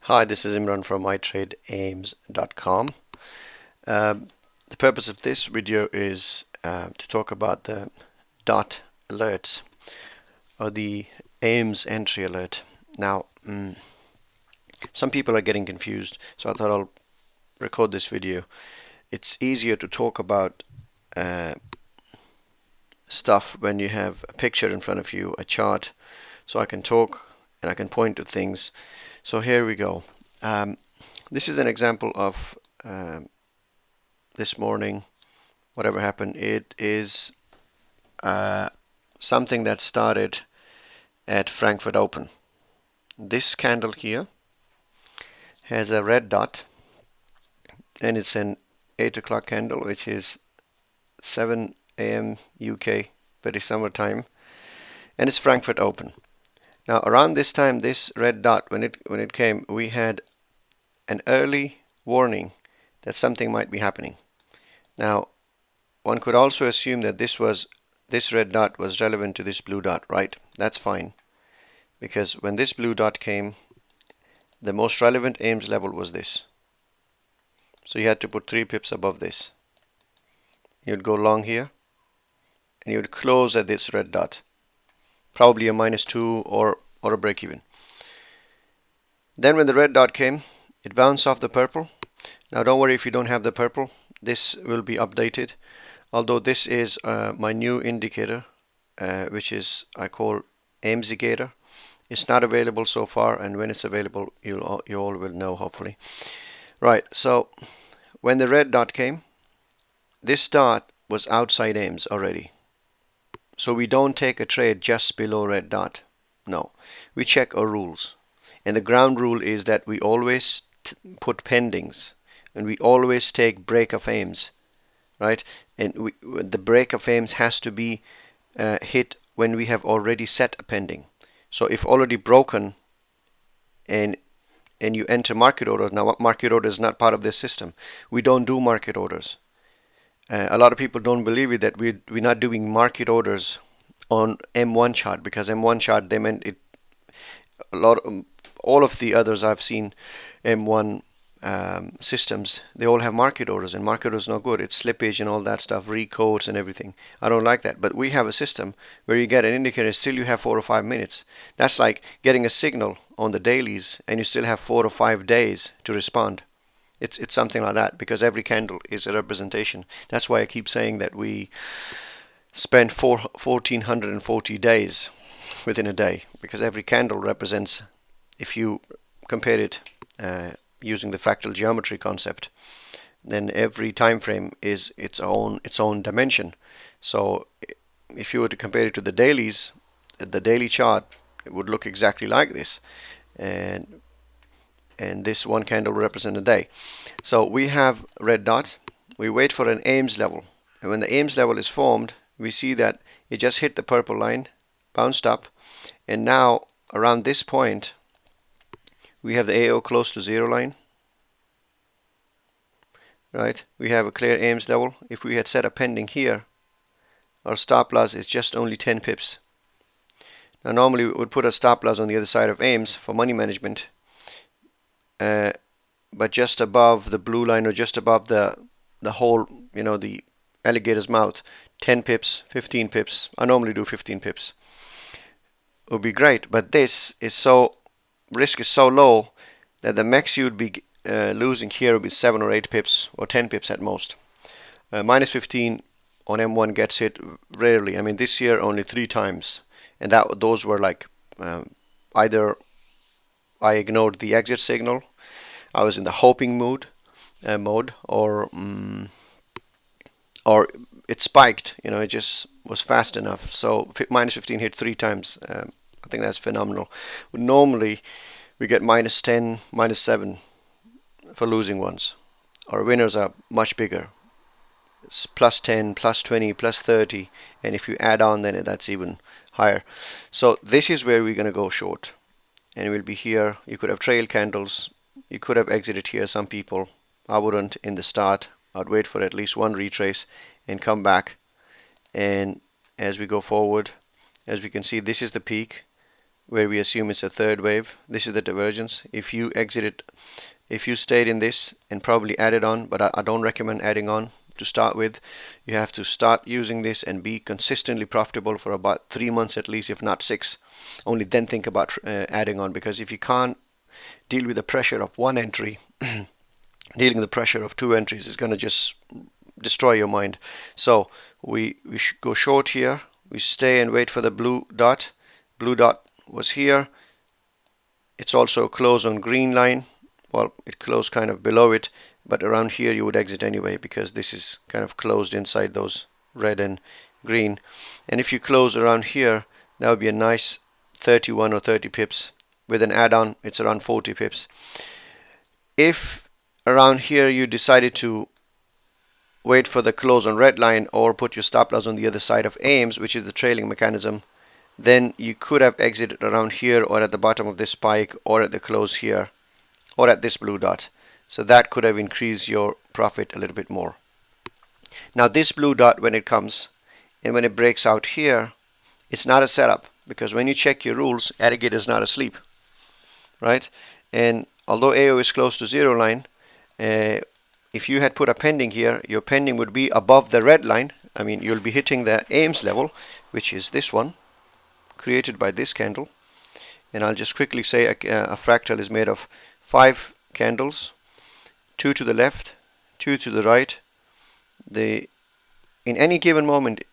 Hi, this is Imran from iTradeAIMS.com. The purpose of this video is to talk about the dot alerts or the AIMS entry alert. Now, some people are getting confused, so I thought I'll record this video. It's easier to talk about stuff when you have a picture in front of you, a chart, so I can talk and I can point to things. So here we go. This is an example of this morning, whatever happened. It is something that started at Frankfurt Open. This candle here has a red dot, and it's an 8 o'clock candle, which is 7 a.m. UK, very summer time, and it's Frankfurt Open. Now, around this time, this red dot, when it came, we had an early warning that something might be happening. Now, one could also assume that this red dot was relevant to this blue dot, right? That's fine, because when this blue dot came, the most relevant AIMS level was this. So you had to put 3 pips above this. You'd go long here, and you'd close at this red dot, probably a -2 or a break even. Then when the red dot came, it bounced off the purple. Now don't worry if you don't have the purple, this will be updated. Although this is my new indicator, which is I call AIMSigator. It's not available so far, and when it's available, you all will know, hopefully. Right, so when the red dot came, this dot was outside AIMS already. So we don't take a trade just below red dot. No, we check our rules. And the ground rule is that we always put pendings, and we always take break of AIMS, right? And the break of AIMS has to be hit when we have already set a pending. So if already broken and you enter market orders, now market order is not part of this system. We don't do market orders. A lot of people don't believe it that we're not doing market orders on M1 chart, because M1 chart, they meant it all of the others I've seen M1 systems, they all have market orders, and market orders not good. It's slippage and all that stuff, recodes and everything. I don't like that. But we have a system where you get an indicator, still you have 4 or 5 minutes. That's like getting a signal on the dailies and you still have 4 or 5 days to respond. It's something like that, because every candle is a representation. That's why I keep saying that we spend 1,440 days within a day, because every candle represents, if you compare it using the fractal geometry concept, then every time frame is its own dimension. So if you were to compare it to the dailies, the daily chart, it would look exactly like this, and this one candle will represent a day. So we have red dot, we wait for an AIMS level, and when the AIMS level is formed, we see that it just hit the purple line, bounced up, and now around this point we have the AO close to 0 line, right? We have a clear AIMS level. If we had set a pending here, our stop loss is just only 10 pips. Now normally we would put a stop loss on the other side of AIMS for money management, but just above the blue line, or just above the whole, the alligator's mouth, 10 pips, 15 pips. I normally do 15 pips. It would be great, but this is risk is so low that the max you'd be losing here would be 7 or 8 pips, or 10 pips at most. -15 on M1 gets hit rarely. I mean, this year only 3 times, and those were like either I ignored the exit signal, I was in the hoping mode, or it spiked. It just was fast enough. So -15 hit 3 times. I think that's phenomenal. Normally we get -10, -7 for losing ones. Our winners are much bigger. It's +10, +20, +30, and if you add on, then that's even higher. So this is where we're going to go short, and we'll be here. You could have trail candles. You could have exited here, some people. I wouldn't in the start. I'd wait for at least one retrace and come back. And as we go forward, as we can see, this is the peak. where we assume it's a third wave. This is the divergence. If you exited, if you stayed in this and probably added on, but I don't recommend adding on to start with. You have to start using this and be consistently profitable for about 3 months at least, if not 6. Only then think about adding on, because if you can't deal with the pressure of one entry, dealing with the pressure of 2 entries is going to just destroy your mind. So we should go short here. We stay and wait for the blue dot. Blue dot was here. It's also closed on green line. Well, it closed kind of below it, but around here you would exit anyway, because this is kind of closed inside those red and green. And if you close around here, that would be a nice 31 or 30 pips. With an add-on, it's around 40 pips. If around here you decided to wait for the close on red line or put your stop loss on the other side of AIMS, which is the trailing mechanism, then you could have exited around here or at the bottom of this spike or at the close here or at this blue dot. So that could have increased your profit a little bit more. Now this blue dot, when it comes and when it breaks out here, it's not a setup, because when you check your rules, alligator is not asleep, right? And although AO is close to zero line, if you had put a pending here, your pending would be above the red line. I mean, you'll be hitting the AIMS level, which is this one, created by this candle. And I'll just quickly say a fractal is made of 5 candles, 2 to the left, 2 to the right. In any given moment,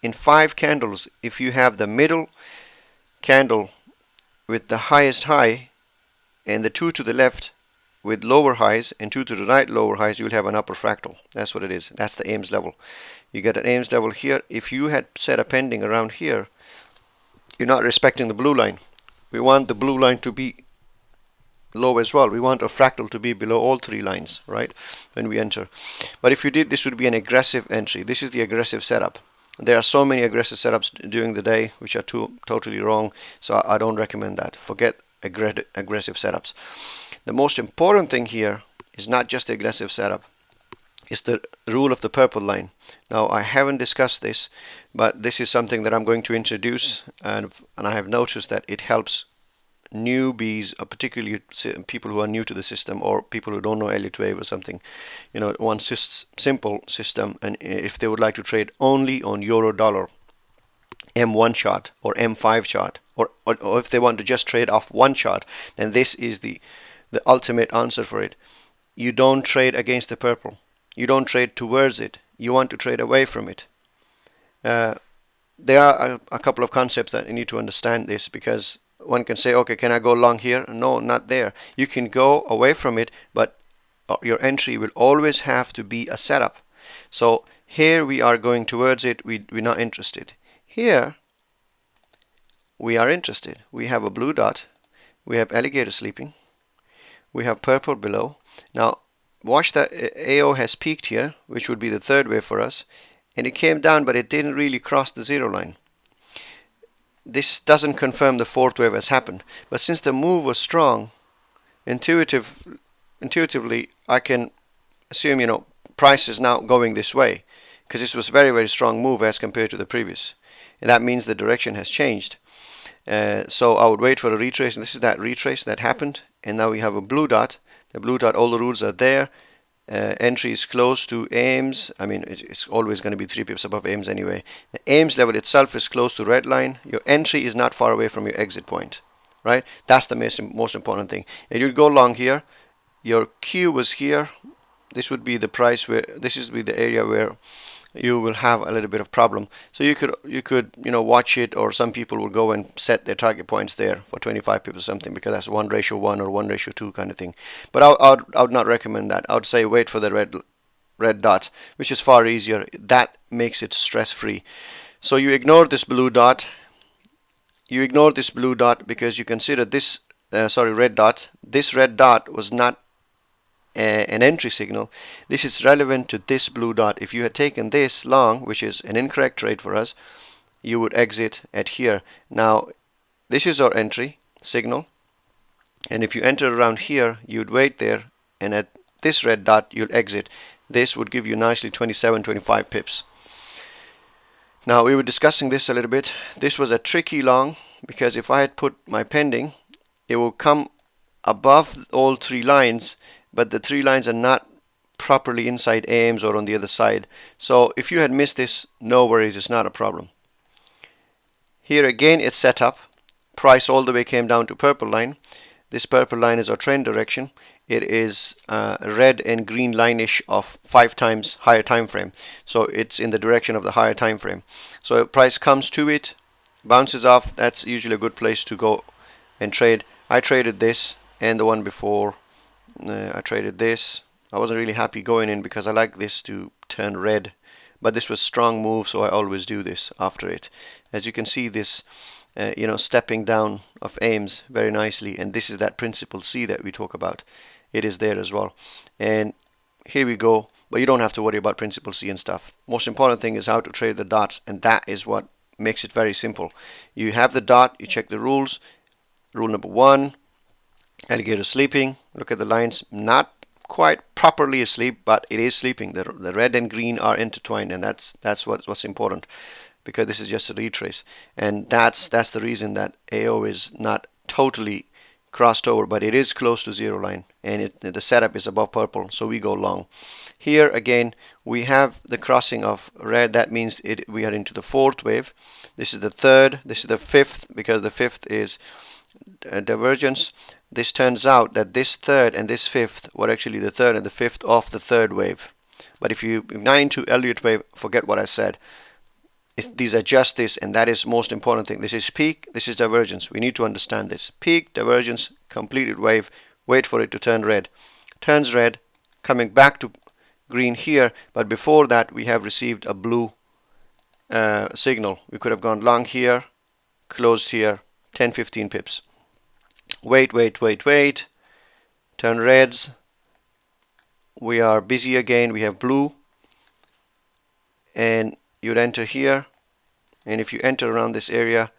in 5 candles, if you have the middle candle with the highest high and the 2 to the left with lower highs and 2 to the right lower highs, you'll have an upper fractal. That's what it is. That's the AIMS level. You get an AIMS level here. If you had set a pending around here, you're not respecting the blue line. We want the blue line to be low as well. We want a fractal to be below all 3 lines, right, when we enter. But if you did, this would be an aggressive entry. This is the aggressive setup. There are so many aggressive setups during the day which are totally wrong, so I don't recommend that. Forget aggressive setups. The most important thing here is not just the aggressive setup, it's the rule of the purple line. Now, I haven't discussed this, but this is something that I'm going to introduce, and I have noticed that it helps newbies, particularly people who are new to the system, or people who don't know Elliott wave or something. You know, one simple system, and if they would like to trade only on euro dollar M1 chart or M5 chart, or if they want to just trade off one chart, then this is the ultimate answer for it. You don't trade against the purple. You don't trade towards it. You want to trade away from it. There are a couple of concepts that you need to understand this, because one can say, okay, can I go long here? No, not there. You can go away from it, but your entry will always have to be a setup. So here we are going towards it. We're not interested. Here we are interested. We have a blue dot. We have alligator sleeping. We have purple below. Now watch that AO has peaked here, which would be the third wave for us, and it came down, but it didn't really cross the zero line. This doesn't confirm the fourth wave has happened, but since the move was strong, intuitively I can assume, you know, price is now going this way, because this was a very, very strong move as compared to the previous, and that means the direction has changed. So I would wait for a retrace, and this is that retrace that happened, and now we have a blue dot. The blue dot, all the rules are there. Entry is close to AIMS. I mean, it's always going to be 3 pips above AIMS anyway. The AIMS level itself is close to red line. Your entry is not far away from your exit point, right? That's the most important thing. And you'd go long here. Your Q was here. This would be the price where, this is the area where you will have a little bit of problem. So you could watch it, or some people will go and set their target points there for 25 pips or something, because that's 1:1 or 1:2 kind of thing. But I would not recommend that. I would say wait for the red dot, which is far easier. That makes it stress free. So you ignore this blue dot. You ignore this blue dot because you consider this red dot. This red dot was not an entry signal. This is relevant to this blue dot. If you had taken this long, which is an incorrect trade for us, you would exit at here. Now this is our entry signal, and if you enter around here, you'd wait there, and at this red dot you'll exit. This would give you nicely 27-25 pips. Now we were discussing this a little bit. This was a tricky long. because if I had put my pending, it will come above all three lines, but the three lines are not properly inside AIMS or on the other side. So if you had missed this, no worries, it's not a problem. Here again it's set up. Price all the way came down to purple line. This purple line is our trend direction. It is red and green line-ish of 5 times higher time frame. So it's in the direction of the higher time frame. So if price comes to it, bounces off, that's usually a good place to go and trade. I traded this and the one before. I traded this. I wasn't really happy going in because I like this to turn red, but this was strong move, so I always do this after it. As you can see, this stepping down of AIMS very nicely, and this is that principle C that we talk about. It is there as well, and here we go. But you don't have to worry about principle C and stuff. Most important thing is how to trade the dots, and that is what makes it very simple. You have the dot, you check the rules. Rule number 1, alligator sleeping. Look at the lines, not quite properly asleep, but it is sleeping. The red and green are intertwined, and that's what's important, because this is just a retrace, and that's the reason that AO is not totally crossed over, but it is close to zero line, and the setup is above purple, so we go long. Here again we have the crossing of red. That means we are into the fourth wave. This is the third, this is the fifth, because the fifth is divergence. This turns out that this third and this fifth were actually the third and the fifth of the third wave. But if you're not into Elliott wave, forget what I said. These are just this, and that is most important thing. This is peak, this is divergence. We need to understand this. Peak, divergence, completed wave, wait for it to turn red. Turns red, coming back to green here, but before that we have received a blue signal. We could have gone long here, closed here, 10-15 pips. Wait, turn reds. We are busy again, we have blue, and you'd enter here, and if you enter around this area,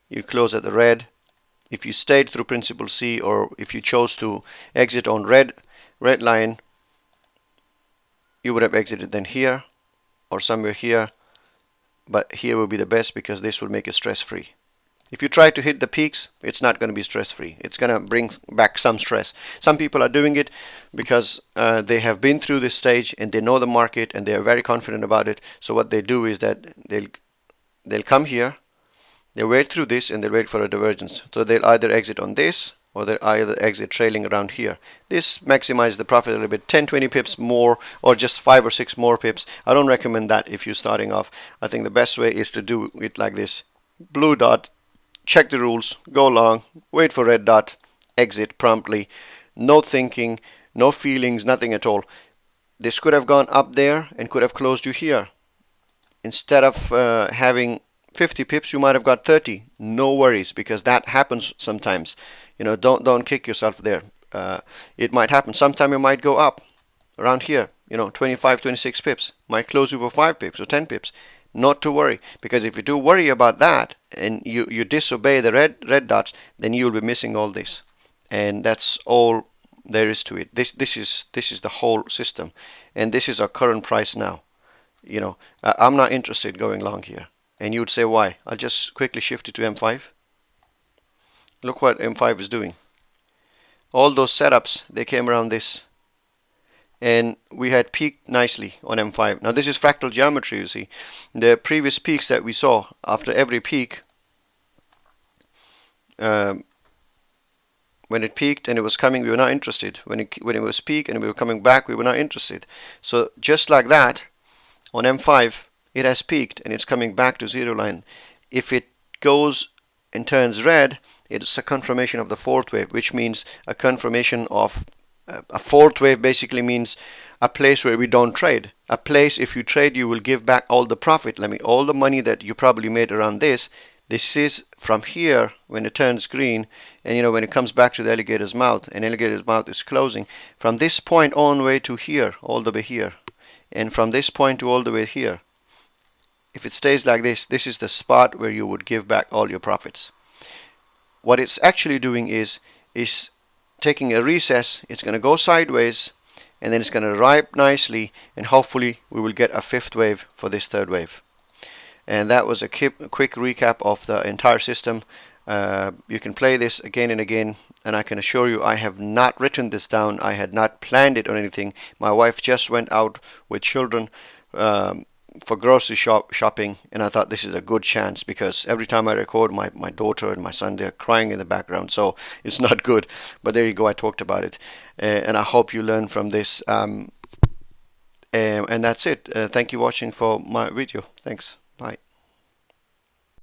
you close at the red. If you stayed through principle C, or if you chose to exit on red line, you would have exited then here or somewhere here, but here will be the best because this will make it stress-free. If you try to hit the peaks, it's not going to be stress-free. It's going to bring back some stress. Some people are doing it because they have been through this stage and they know the market and they are very confident about it. So what they do is that they'll come here, they'll wait through this, and they'll wait for a divergence. So they'll either exit on this, or they'll either exit trailing around here. This maximizes the profit a little bit, 10-20 pips more, or just 5 or 6 more pips. I don't recommend that if you're starting off. I think the best way is to do it like this. Blue dot, check the rules, go long, wait for red dot, exit promptly. No thinking, no feelings, nothing at all. This could have gone up there and could have closed you here. Instead of having 50 pips, you might have got 30. No worries, because that happens sometimes. Don't kick yourself there. It might happen. Sometime it might go up around here. 25, 26 pips. Might close you for 5 pips or 10 pips. Not to worry, because if you do worry about that and you disobey the red dots, then you'll be missing all this, and that's all there is to it. This is the whole system, and this is our current price now. I'm not interested going long here, and you'd say why? I'll just quickly shift it to M5. Look what M5 is doing. All those setups, they came around this, and we had peaked nicely on M5. Now this is fractal geometry, you see. The previous peaks that we saw, after every peak, when it peaked and it was coming, we were not interested. When it was peak and we were coming back, we were not interested. So just like that, on M5, it has peaked and it's coming back to zero line. If it goes and turns red, it's a confirmation of the fourth wave, which means a confirmation of a fourth wave. Basically means a place where we don't trade. A place, if you trade, you will give back all the profit. All the money that you probably made around this. This is from here when it turns green, and when it comes back to the alligator's mouth, and alligator's mouth is closing from this point on way to here, all the way here, and from this point to all the way here. If it stays like this, this is the spot where you would give back all your profits. What it's actually doing is taking a recess. It's going to go sideways, and then it's going to ripe nicely, and hopefully we will get a fifth wave for this third wave. And that was a quick recap of the entire system. You can play this again and again, and I can assure you I have not written this down. I had not planned it or anything. My wife just went out with children for grocery shopping, and I thought this is a good chance because every time I record, my daughter and my son, they're crying in the background, so it's not good. But there you go, I talked about it, and I hope you learn from this. And that's it. Thank you for watching for my video. Thanks. Bye.